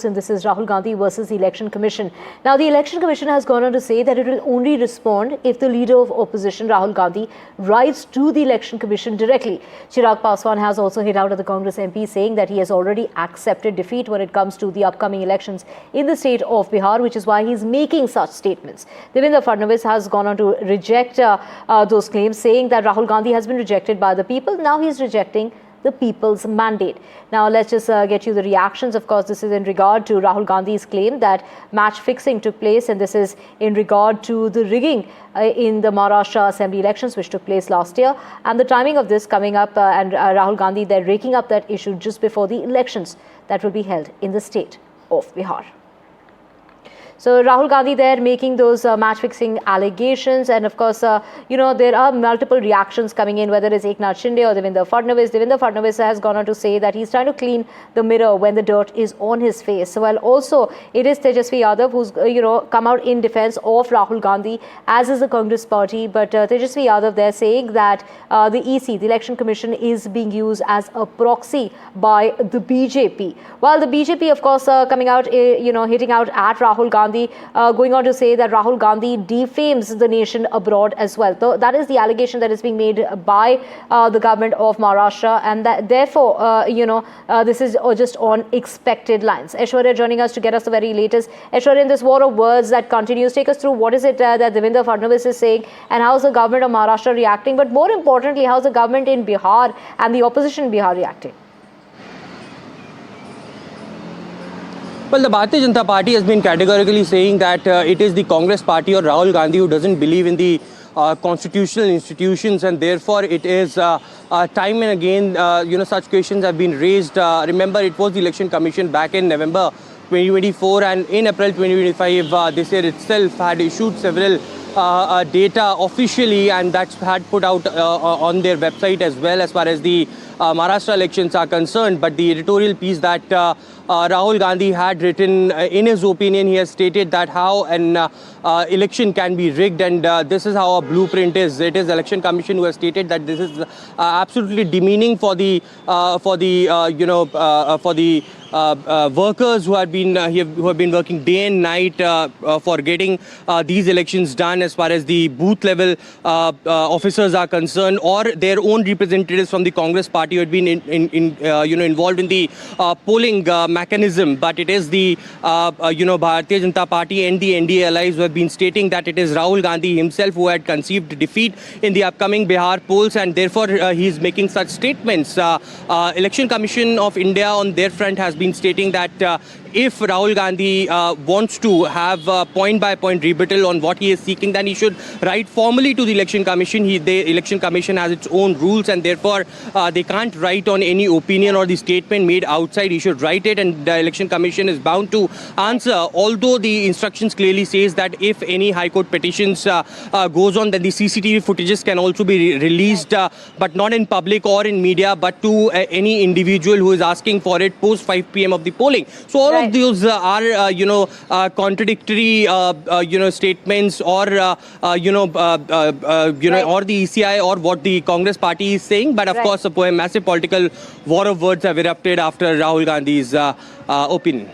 And this is Rahul Gandhi versus the Election Commission. Now, the Election Commission has gone on to say that it will only respond if the leader of opposition, Rahul Gandhi, writes to the Election Commission directly. Chirag Paswan has also hit out at the Congress MP, saying that he has already accepted defeat when it comes to the upcoming elections in the state of Bihar, which is why he's making such statements. Devendra Fadnavis has gone on to reject those claims, saying that Rahul Gandhi has been rejected by the people. Now he's rejecting the people's mandate. Now, let's just get you the reactions. Of course, this is in regard to Rahul Gandhi's claim that match fixing took place, and this is in regard to the rigging in the Maharashtra Assembly elections, which took place last year, and the timing of this coming up, and Rahul Gandhi, they're raking up that issue just before the elections that will be held in the state of Bihar. So Rahul Gandhi there making those match-fixing allegations, and of course, there are multiple reactions coming in, whether it's Eknath Shinde or Devendra Fadnavis. Devendra Fadnavis has gone on to say that he's trying to clean the mirror when the dirt is on his face. While also it is Tejasvi Yadav who's come out in defense of Rahul Gandhi, as is the Congress party. But Tejasvi Yadav there saying that the EC, the Election Commission, is being used as a proxy by the BJP. While the BJP, of course, coming out, hitting out at Rahul Gandhi. Going on to say that Rahul Gandhi defames the nation abroad as well. So that is the allegation that is being made by the government of Maharashtra, and that therefore, this is just on expected lines. Aishwarya joining us to get us the very latest. Aishwarya, in this war of words that continues, take us through what is it that Devendra Fadnavis is saying, and how is the government of Maharashtra reacting, but more importantly, how is the government in Bihar and the opposition in Bihar reacting? Well, the Bharatiya Janata Party has been categorically saying that it is the Congress party or Rahul Gandhi who doesn't believe in the constitutional institutions, and therefore it is time and again, such questions have been raised. Remember, it was the Election Commission back in November 2024, and in April 2025, this year itself had issued several data officially, and that's had put out on their website as well as far as the Maharashtra elections are concerned. But the editorial piece that Rahul Gandhi had written, in his opinion, he has stated that how an election can be rigged, and this is how a blueprint is. It is Election Commission who has stated that this is absolutely demeaning for the workers who have been working day and night for getting these elections done, as far as the booth level officers are concerned, or their own representatives from the Congress party who had been involved in the polling mechanism. But it is the Bharatiya Janata Party and the NDA allies who have been stating that it is Rahul Gandhi himself who had conceived defeat in the upcoming Bihar polls, and therefore he is making such statements. Election Commission of India on their front has been stating that if Rahul Gandhi wants to have point-by-point rebuttal on what he is seeking, then he should write formally to the Election Commission. The Election Commission has its own rules, and therefore they can't write on any opinion or the statement made outside. He should write it, and the Election Commission is bound to answer. Although the instructions clearly says that if any High Court petitions goes on, then the CCTV footages can also be released, but not in public or in media, but to any individual who is asking for it post 5 p.m. of the polling. So all of those are contradictory statements, or or the ECI or what the Congress party is saying. But of course, a massive political war of words have erupted after Rahul Gandhi's opinion.